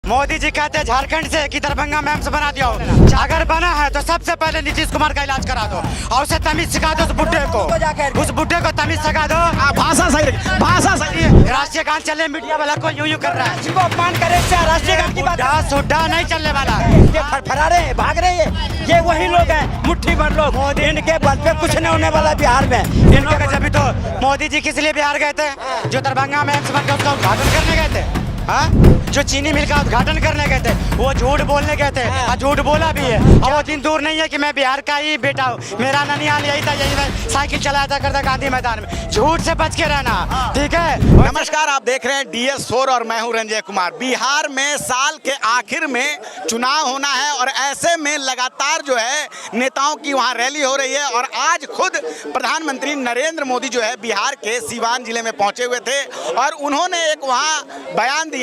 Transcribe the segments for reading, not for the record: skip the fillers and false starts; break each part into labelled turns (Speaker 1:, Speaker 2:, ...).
Speaker 1: मोदी जी कहते हैं झारखंड से कि दरभंगा में एम्स बना दिया हो। अगर बना है तो सबसे पहले नीतीश कुमार का इलाज करा दो और उसे तमीज सिखा दो। उस बुढ़े को तमीज सिखा दो।
Speaker 2: भाषा सही
Speaker 1: राष्ट्रीय गान चले, मीडिया वाला को यूं कर रहा है।
Speaker 3: अपमान करे राष्ट्रीय गान की बात
Speaker 1: सुड्ढा नहीं चलने वाला।
Speaker 3: ये फरफरा रहे हैं, भाग रहे हैं। ये वही लोग हैं, मुट्ठी भर लोग। इनके बल पे कुछ नहीं होने वाला बिहार में।
Speaker 1: इनके जब तो मोदी जी किस लिए बिहार गए थे? जो दरभंगा में एम्स बन गया उसका उद्घाटन करने गए थे। हाँ, जो चीनी मिल का उद्घाटन करने गए थे वो झूठ बोलने गए थे और झूठ बोला भी है। और वो दिन दूर नहीं है कि मैं बिहार का ही बेटा हूँ, मेरा ननिहाल यही था, यही मैं साइकिल चलाया करता गांधी मैदान में। झूठ से बच के रहना, ठीक है।
Speaker 2: नमस्कार, आप देख रहे हैं DS4 और मैं हूं रंजय कुमार। बिहार में साल के आखिर में चुनाव होना है और ऐसे में लगातार जो है नेताओं की वहां रैली हो रही है। और आज खुद प्रधानमंत्री नरेंद्र मोदी जो है बिहार के सीवान जिले में पहुंचे हुए थे और उन्होंने एक वहां बयान दिया।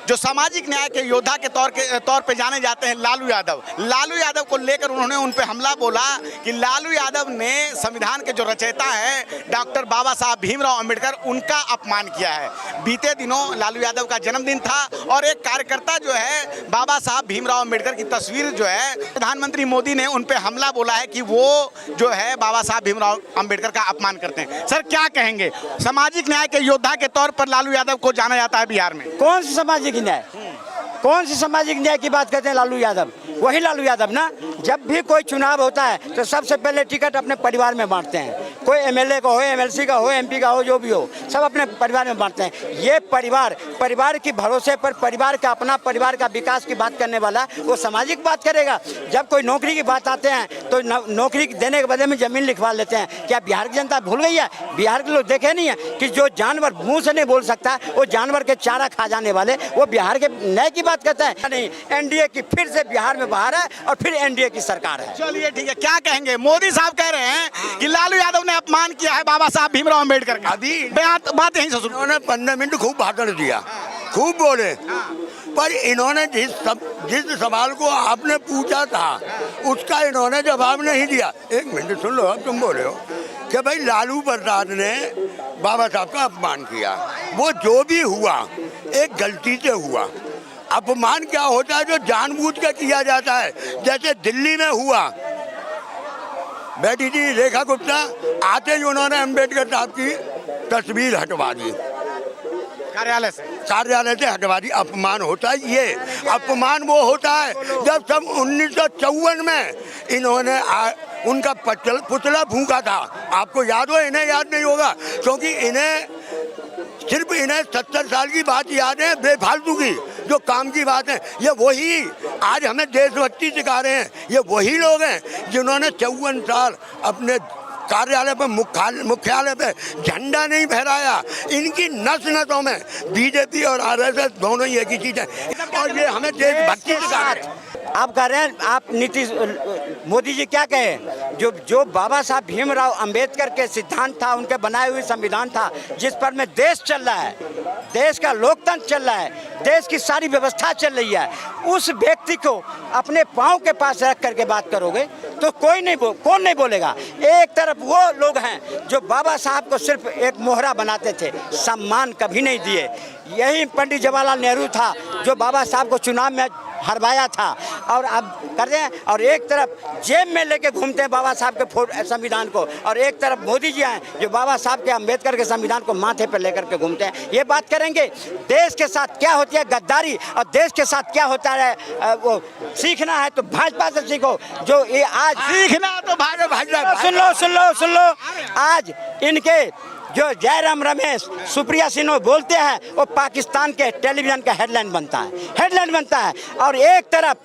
Speaker 2: जो सामाजिक न्याय के योद्धा के तौर पे जाने जाते हैं लालू यादव को लेकर उन्होंने उन पे हमला बोला कि लालू यादव ने संविधान के जो रचयिता है डॉक्टर बाबा साहब भीमराव अंबेडकर उनका अपमान किया है। बीते दिनों लालू यादव का जन्मदिन था और एक कार्यकर्ता जो है बाबा साहब भीमराव अंबेडकर की तस्वीर जो है प्रधानमंत्री मोदी ने उन पे हमला बोला है कि वो जो है बाबा साहब भीमराव अंबेडकर का अपमान करते हैं। सर क्या कहेंगे, सामाजिक न्याय के योद्धा के तौर पर लालू यादव को जाना जाता है बिहार में।
Speaker 3: कौन सी सामाजिक न्याय, कौन सी सामाजिक न्याय की बात करते हैं लालू यादव? वही लालू यादव ना। जब भी कोई चुनाव होता है तो सबसे पहले टिकट अपने परिवार में बांटते हैं। कोई MLA का हो, MLC का हो, MP का हो, जो भी हो, सब अपने परिवार में बांटते हैं। ये परिवार के भरोसे पर परिवार का विकास की बात करने वाला वो सामाजिक बात करेगा। जब कोई नौकरी की बात आते हैं तो नौकरी देने के बदले में जमीन लिखवा लेते हैं। क्या बिहार की जनता भूल गई है? बिहार के लोग देखे नहीं है कि जो जानवर मुंह से नहीं बोल सकता वो जानवर के चारा खा जाने वाले वो बिहार के न्याय की बात करता है नहीं। NDA की फिर से बिहार में बाहर है और फिर NDA की सरकार है।
Speaker 2: चलिए ठीक है, क्या कहेंगे? मोदी साहब कह रहे हैं कि लालू यादव ने अपमान किया है बाबा साहब भीमराव अंबेडकर का।
Speaker 4: अभी
Speaker 2: बात यहीं से सुनो।
Speaker 4: उन्होंने 15 मिनट खूब भाषण दिया, खूब बोले, पर इन्होंने जिस सवाल को आपने पूछा था उसका इन्होंने जवाब नहीं दिया। एक मिनट सुन लो, अब तुम बोले हो कि भाई लालू प्रसाद ने बाबा साहब का अपमान किया। वो जो भी हुआ एक गलती से हुआ। अपमान क्या होता है? जो जानबूझ के किया जाता है, जैसे दिल्ली में हुआ। बेटी जी रेखा गुप्ता आते ही उन्होंने अंबेडकर साहब की तस्वीर हटवा दी, कार्यालय से हटवा दी। अपमान होता है ये, अपमान वो होता है जब सब 1954 में इन्होंने उनका पुतला फूंका था। आपको याद हो? इन्हें याद नहीं होगा क्योंकि सिर्फ इन्हें 70 साल की बात याद है, बेफालतू की जो काम की बात है। ये वही आज हमें देशभक्ति सिखा रहे हैं। ये वही लोग हैं जिन्होंने 54 साल अपने कार्यालय पे मुख्यालय पे झंडा नहीं फहराया। इनकी नसों में BJP और RSS दोनों ही एक ही चीज है और ये हमें देशभक्ति सिखा रहे हैं।
Speaker 3: आप कह रहे हैं, आप नीतीश मोदी जी क्या कहे? जो बाबा साहब भीमराव अंबेडकर के सिद्धांत था, उनके बनाए हुए संविधान था, जिस पर में देश चल रहा है, देश का लोकतंत्र चल रहा है, देश की सारी व्यवस्था चल रही है, उस व्यक्ति को अपने पाँव के पास रख करके बात करोगे तो कौन नहीं बोलेगा? एक तरफ वो लोग हैं जो बाबा साहब को सिर्फ एक मोहरा बनाते थे, सम्मान कभी नहीं दिए। यही पंडित जवाहरलाल नेहरू था जो बाबा साहब को चुनाव में हरवाया था और अब कर रहे हैं। और एक तरफ जेब में लेके घूमते हैं बाबा साहब के संविधान को और एक तरफ मोदी जी हैं जो बाबा साहब के अंबेडकर के संविधान को माथे पर लेकर के घूमते हैं। ये बात करेंगे देश के साथ क्या होती है गद्दारी और देश के साथ क्या होता है वो सीखना है तो भाजपा से सीखो। जो ये आज
Speaker 2: सीखना तो भाजपा
Speaker 3: सुन लो आज इनके जो जयराम रमेश सुप्रिया सिन्हा बोलते हैं वो पाकिस्तान के टेलीविजन का हेडलाइन बनता है और एक तरफ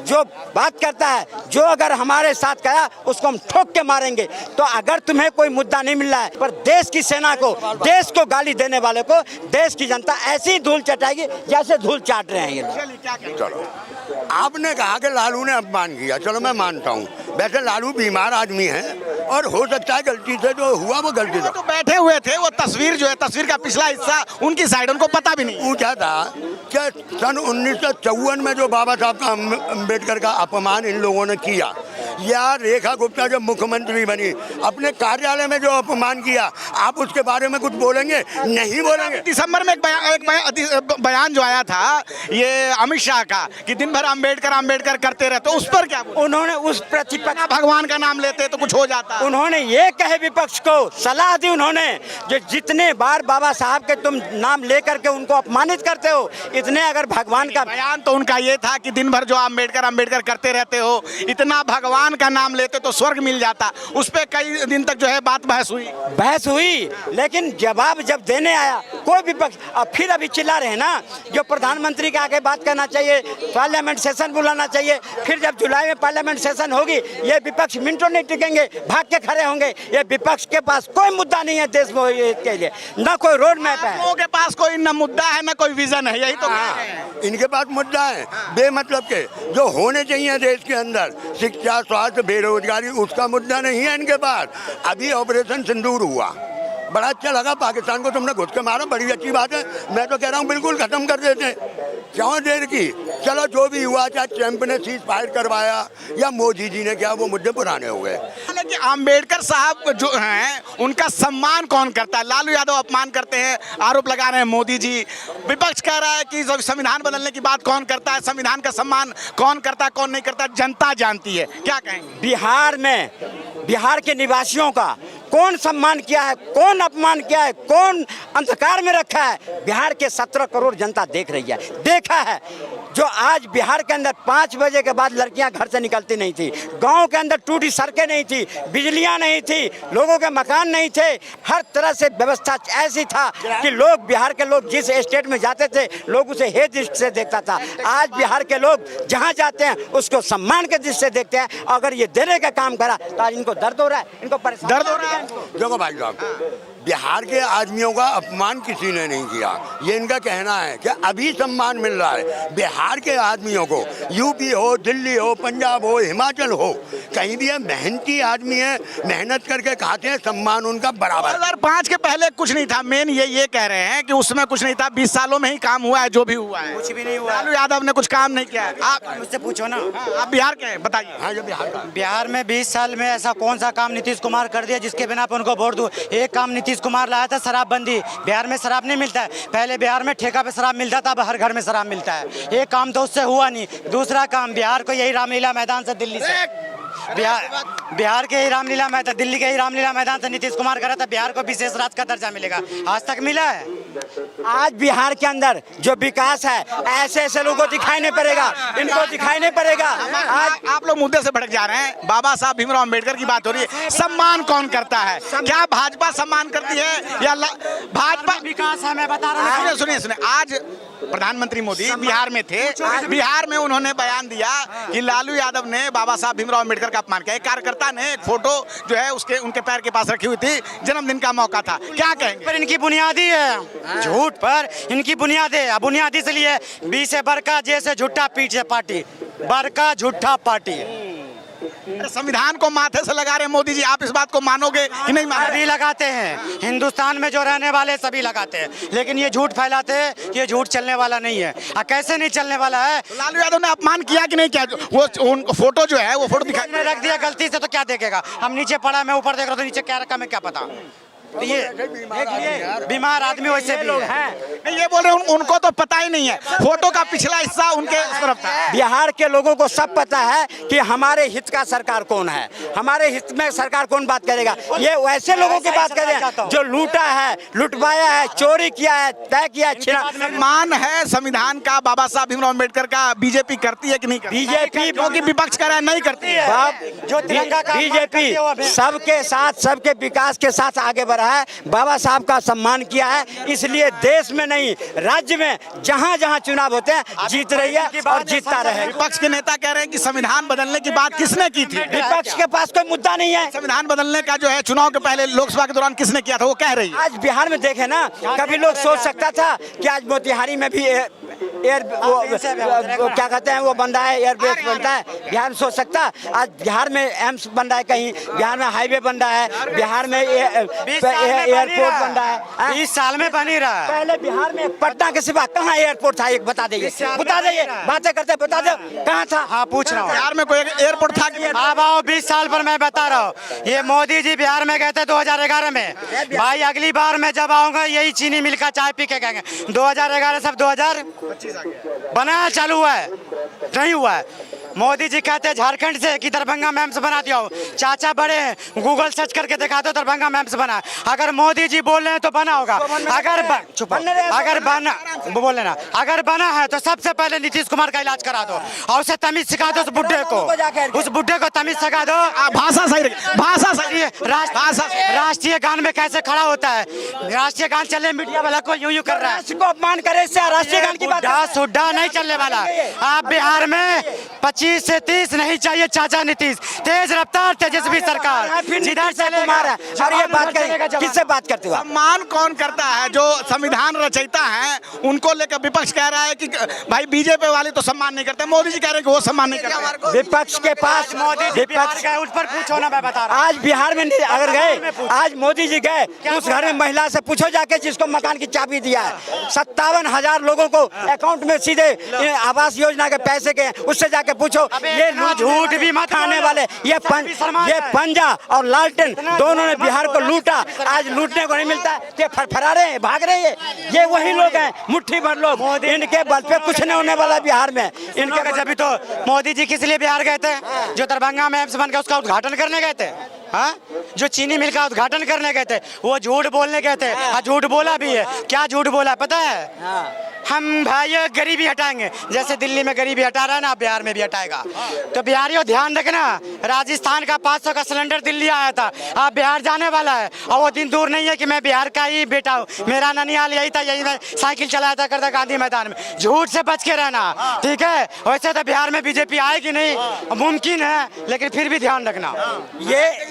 Speaker 3: जो बात करता है जो अगर हमारे साथ कहा उसको हम ठोक के मारेंगे। तो अगर तुम्हें कोई मुद्दा नहीं मिल रहा है पर देश की सेना को, देश को गाली देने वाले को देश की जनता ऐसी ही धूल चटाएगी जैसे धूल चाट रहे हैं ये लोग।
Speaker 4: चलो, आपने कहा कि लालू ने अपमान किया, चलो मैं मानता हूँ। वैसे लालू बीमार आदमी है और हो सकता है गलती से जो हुआ वो गलती से।
Speaker 2: तो बैठे हुए थे, वो तस्वीर जो है, तस्वीर का पिछला हिस्सा उनकी साइड, उनको पता भी नहीं।
Speaker 4: पूछा था कि सन 1954 में जो बाबा साहब का अंबेडकर का अपमान इन लोगों ने किया या रेखा गुप्ता जब मुख्यमंत्री बनी, अपने कार्यालय में जो अपमान किया, आप उसके बारे में कुछ बोलेंगे? नहीं बोलेंगे।
Speaker 2: दिसंबर में एक बयान जो आया था ये अमित शाह का कि दिन भर अंबेडकर करते रहते, उस पर क्या बोले?
Speaker 3: उन्होंने उस प्रतिपक्ष
Speaker 2: भगवान का नाम लेते तो कुछ हो जाता।
Speaker 3: उन्होंने ये कहे विपक्ष को, सलाह दी उन्होंने, जो जितने बार बाबा साहब के तुम नाम लेकर के उनको अपमानित करते हो, इतने अगर भगवान का
Speaker 2: बयान तो उनका ये था कि दिन भर जो अंबेडकर करते रहते हो, इतना भगवान का नाम लेते तो स्वर्ग मिल जाता। उस पर कई दिन तक जो है बहस हुई, लेकिन जवाब जब देने आया कोई विपक्ष, अब फिर अभी चिल्ला रहे हैं ना, जो प्रधानमंत्री के आगे बात करना चाहिए, पार्लियामेंट सेशन बुलाना चाहिए, फिर जब जुलाई में पार्लियामेंट सेशन होगी ये विपक्ष मिनटों नहीं टिकेंगे, भाग के खड़े होंगे। ये विपक्ष के पास कोई मुद्दा नहीं है देश के लिए, ना कोई रोड मैप है, लोगों के पास कोई न मुद्दा है ना कोई विजन है, यही तो कह रहे हैं।
Speaker 4: इनके पास मुद्दा है बेमतलब के जो होने चाहिए देश के अंदर, शिक्षा, स्वास्थ्य, बेरोजगारी, उसका मुद्दा नहीं है इनके पास। अभी ऑपरेशन सिंदूर हुआ, बड़ा अच्छा लगा, पाकिस्तान को तुमने घुस के मारा, बड़ी अच्छी बात है। मैं तो कह रहा हूँ बिल्कुल खत्म कर देते, क्यों देर की। चलो जो भी हुआ, चाहे ट्रंप ने सीज फायर करवाया या मोदी जी ने किया, वो मुद्दे पुराने हो गए।
Speaker 2: हालांकि अंबेडकर साहब जो हैं उनका सम्मान कौन करता है? लालू यादव अपमान करते हैं, आरोप लगा रहे हैं मोदी जी। विपक्ष कह रहा है कि संविधान बदलने की बात कौन करता है, संविधान का सम्मान कौन करता है, कौन नहीं करता, जनता जानती है। क्या कहेंगे?
Speaker 3: बिहार के निवासियों का कौन सम्मान किया है, कौन अपमान किया है, कौन अंधकार में रखा है, बिहार के 17 करोड़ जनता देख रही है, देखा है। जो आज बिहार के अंदर 5 बजे के बाद लड़कियां घर से निकलती नहीं थी, गांव के अंदर टूटी सड़कें नहीं थी, बिजलियां नहीं थी, लोगों के मकान नहीं थे, हर तरह से व्यवस्था ऐसी था कि लोग, बिहार के लोग जिस स्टेट में जाते थे लोग उसे हेय दृष्टि से देखता था। आज बिहार के लोग जहां जाते हैं उसको सम्मान के दृष्टि से देखते हैं। अगर ये देने का काम करा तो आज इनको दर्द हो रहा है, इनको परेशान
Speaker 2: दर्द हो रहा है।
Speaker 4: देखो भाई साहब, बिहार के आदमियों का अपमान किसी ने नहीं किया, ये इनका कहना है कि अभी सम्मान मिल रहा है। बिहार के आदमियों को यूपी हो, दिल्ली हो, पंजाब हो, हिमाचल हो, कहीं भी है, मेहनती आदमी है, मेहनत करके खाते हैं, सम्मान उनका बराबर।
Speaker 2: 2005 के पहले कुछ नहीं था, मेन ये कह रहे हैं कि उसमें कुछ नहीं था, 20 सालों में ही काम हुआ है, जो भी हुआ है
Speaker 1: कुछ भी नहीं हुआ।
Speaker 2: लालू यादव ने कुछ काम नहीं किया है। आप
Speaker 1: मुझसे पूछो ना,
Speaker 2: आप बिहार के हैं, बताइए।
Speaker 4: हाँ, जो बिहार का
Speaker 1: बिहार में 20 साल में ऐसा कौन सा काम नीतीश कुमार कर दिया जिसके बिना पे उनको वोट दूं? एक काम नीतीश कुमार लाया था, शराबबंदी। बिहार में शराब नहीं मिलता है, पहले बिहार में ठेका पे शराब मिलता था, अब हर घर में शराब मिलता है। एक काम तो उससे हुआ नहीं। दूसरा काम, बिहार को यही रामलीला मैदान से दिल्ली से, बिहार के ही रामलीला मैदान, दिल्ली के ही रामलीला मैदान से नीतीश कुमार करा था, बिहार को विशेष राज्य का दर्जा मिलेगा, आज तक मिला है?
Speaker 3: आज बिहार के अंदर जो विकास है ऐसे ऐसे लोगों को दिखाई नहीं पड़ेगा, इनको दिखाई नहीं पड़ेगा। आज
Speaker 2: आप लोग मुद्दे से भटक जा रहे हैं। बाबा साहब भीमराव अंबेडकर की बात हो रही है, सम्मान कौन करता है? क्या भाजपा सम्मान करती है या भाजपा?
Speaker 1: विकास है, मैं बता रहा हूँ।
Speaker 2: सुनिए, आज प्रधानमंत्री मोदी बिहार में थे, बिहार में उन्होंने बयान दिया कि लालू यादव ने बाबा साहब भीमराव अंबेडकर का अपमान किया। एक कार्यकर्ता ने एक फोटो जो है उसके उनके पैर के पास रखी हुई थी, जन्मदिन का मौका था। क्या कहेंगे?
Speaker 1: पर इनकी बुनियादी है, झूठ पर इनकी बुनियादी है। बुनियादी इसलिए बी से बरका, जे से झूठा, पीठ से पार्टी, बरका झूठा पार्टी।
Speaker 2: संविधान को माथे से लगा रहे हैं मोदी जी, आप इस बात को मानोगे कि नहीं मानोगे?
Speaker 1: सभी लगाते हैं, हिंदुस्तान में जो रहने वाले सभी लगाते हैं, लेकिन ये झूठ फैलाते हैं, ये झूठ चलने वाला नहीं है। कैसे नहीं चलने वाला है?
Speaker 2: लालू यादव ने अपमान किया कि नहीं किया? वो फोटो जो है वो फोटो दिखाई
Speaker 1: रख दिया गलती से, तो क्या देखेगा? हम नीचे पड़ा, मैं ऊपर देख रहा हूँ, तो नीचे क्या रखा मैं क्या पता। तो ये बीमार आदमी वैसे भी लोग हैं।
Speaker 2: ये बोल रहे हैं उनको तो पता ही नहीं है, फोटो का पिछला हिस्सा उनके तरफ था।
Speaker 3: बिहार के लोगों को सब पता है कि हमारे हित का सरकार कौन है, हमारे हित में सरकार कौन बात करेगा। ये वैसे लोगों की बात करें जो लूटा है, लुटवाया है, चोरी किया है, तय किया है।
Speaker 2: मान है संविधान का, बाबा साहब भीमराव अंबेडकर का, बीजेपी करती है कि नहीं करती?
Speaker 3: बीजेपी
Speaker 2: क्योंकि विपक्ष कह रहा है नहीं करती है।
Speaker 1: जो तिरंगा का
Speaker 3: बीजेपी सबके साथ, सबके विकास के साथ आगे बढ़ा है, बाबा साहब का सम्मान किया है, इसलिए देश में नहीं राज्य में जहां जहां चुनाव होते हैं जीत रही है और जीतता रहे।
Speaker 2: विपक्ष के नेता कह रहे हैं कि संविधान बदलने की बात किसने की थी?
Speaker 3: विपक्ष के पास कोई मुद्दा नहीं है।
Speaker 2: संविधान बदलने का जो है चुनाव के पहले लोकसभा के दौरान किसने किया था वो कह रही है।
Speaker 3: आज बिहार में देखे ना, कभी लोग सोच सकता था कि आज मोतिहारी में भी एयर वो क्या कहते हैं वो बन रहा है, एयरबेस बनता है बिहार में, सोच सकता है? आज बिहार में एम्स बन रहा है, कहीं बिहार में हाईवे बन रहा है, बिहार में एयरपोर्ट बन रहा है।
Speaker 1: 20 साल में बन ही रहा है।
Speaker 3: पहले बिहार में पटना के सिवा कहाँ एयरपोर्ट था? एक बता दीजिए, बता दीजिए, बातें करते बता दो कहाँ था?
Speaker 1: हाँ पूछ रहा हूँ।
Speaker 2: बिहार में कोई एयरपोर्ट था कि
Speaker 1: हाँ भाव 20 साल पर मैं बता रहा हूँ। ये मोदी जी बिहार में गए थे 2011 में। भाई अगली बार मैं जब आऊंगा यही चीनी मिल का चाय पी के गएंगे। 2011 सब 2025 बना चालू हुआ है, नहीं हुआ है। मोदी जी कहते हैं झारखंड से कि दरभंगा में एम्स बना दिया हो। चाचा बड़े हैं, गूगल सर्च करके दिखा दो दरभंगा में एम्स बना। अगर मोदी जी बोल रहे हैं तो बना होगा। अगर बना है तो सबसे पहले नीतीश कुमार का इलाज करा दो और उसे तमीज सिखा दो। उस बुढ़े को तमीज सिखा दो।
Speaker 2: भाषा सही रखिए, भाषा सही।
Speaker 1: राष्ट्रीय गान में कैसे खड़ा होता है? राष्ट्रीय गान चले, मीडिया वाला को यूं कर रहा है।
Speaker 3: को अपमान करे इससे राष्ट्रीय गान की बात
Speaker 1: सुड्ढा नहीं चलने वाला। आप बिहार में 25 से 30 नहीं चाहिए चाचा नीतीश। तेज रफ्तार तेजस्वी सरकार जिधर से
Speaker 3: कुमार है। और ये बात करें, किससे बात करते हो?
Speaker 2: सम्मान कौन करता है? जो संविधान रचयिता हैं उनको लेकर विपक्ष कह रहा है कि भाई बीजेपी वाले तो सम्मान नहीं करते। मोदी जी कह रहे हैं कि वो सम्मान नहीं करते।
Speaker 3: विपक्ष के पास
Speaker 1: मोदी जी बिहार गए, उस पर पूछो ना, मैं बता रहा हूँ।
Speaker 3: आज बिहार में अगर गए, आज मोदी जी गए उस घर में महिला से पूछो जाके जिसको मकान की चाबी दिया है। 57,000 लोगों को अकाउंट में सीधे आवास योजना के पैसे के, उससे जाके पूछो। ये
Speaker 1: झूठ भी मत
Speaker 3: आने वाले ये पंजा और लालटेन दोनों ने बिहार को लूटा। आज लूटने को नहीं मिलता है, फरफरा रहे हैं, भाग रहे हैं। ये वही लोग हैं, मुट्ठी भर लोग। इनके बल पे कुछ नहीं होने वाला बिहार में।
Speaker 1: इनके जब तो मोदी जी किस लिए बिहार गए थे? जो दरभंगा में एम्स बन गया उसका उद्घाटन करने गए थे। हाँ, जो चीनी मिल का उद्घाटन करने गए थे वो झूठ बोलने गए थे। हाँ, झूठ बोला भी है। क्या झूठ बोला पता है? हम भाई गरीबी हटाएंगे, जैसे दिल्ली में गरीबी हटा रहा है ना, बिहार में भी हटाएगा। तो बिहारियों ध्यान रखना, राजस्थान का 500 का सिलेंडर दिल्ली आया था, अब बिहार जाने वाला है। और वो दिन दूर नहीं है कि मैं बिहार का ही बेटा हूँ। मेरा ननिहाल यही था, यही मैं साइकिल चलाया करता गांधी मैदान में। झूठ से बच के रहना, ठीक है? वैसे तो बिहार में बीजेपी आएगी नहीं, मुमकिन है, लेकिन फिर भी ध्यान रखना।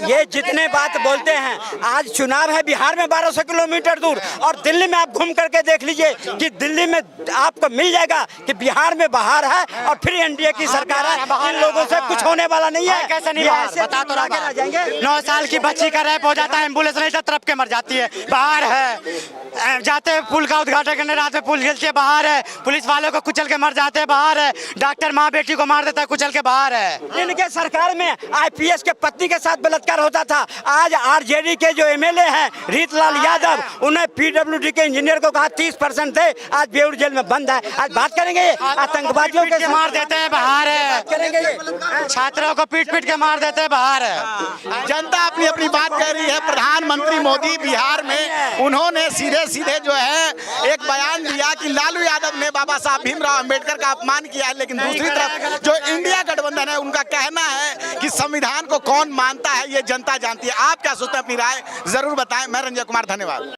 Speaker 3: ये जितने बात बोलते हैं, आज चुनाव है बिहार में 1200 किलोमीटर दूर, और दिल्ली में आप घूम करके देख लीजिए कि दिल्ली में आपको मिल जाएगा कि बिहार में बाहर है और फिर एनडीए की सरकार है। इन लोगों से कुछ होने वाला नहीं है।
Speaker 1: कैसे नहीं बता तो रहा जाएंगे। 9 साल की बच्ची का रेप हो जाता है, एम्बुलेंस नहीं तरफ के मर जाती है। बाहर है, जाते पुल का उद्घाटन करने, रात में पुल गिरती है, बाहर है। पुलिस वालों को कुचल के मर जाते हैं, बाहर है। डॉक्टर माँ बेटी को मार देता है कुचल के, बाहर है।
Speaker 3: इनके सरकार में आईपीएस के पत्नी के साथ बलात्कार होता था। आज आरजेडी के जो एमएलए हैं रीतलाल यादव, उन्हें पीडब्ल्यूडी के इंजीनियर को कहा 30% दे, आज बेउर जेल में बंद है। आज बात करेंगे आतंकवादियों के
Speaker 1: मार देते हैं, बाहर है।
Speaker 3: करेंगे
Speaker 1: छात्रों को पीट के मार देते हैं, बाहर है।
Speaker 2: जनता अपनी अपनी बात कह रही है। प्रधानमंत्री मोदी बिहार में उन्होंने सीधे सीधे जो है एक बयान दिया कि लालू यादव ने बाबा साहब भीमराव अंबेडकर का अपमान किया है। लेकिन दूसरी तरफ जो इंडिया गठबंधन है उनका कहना है कि संविधान को कौन मानता है ये जनता जानती है। आप क्या सोचते हैं? अपनी राय जरूर बताएं। मैं रंजय कुमार, धन्यवाद।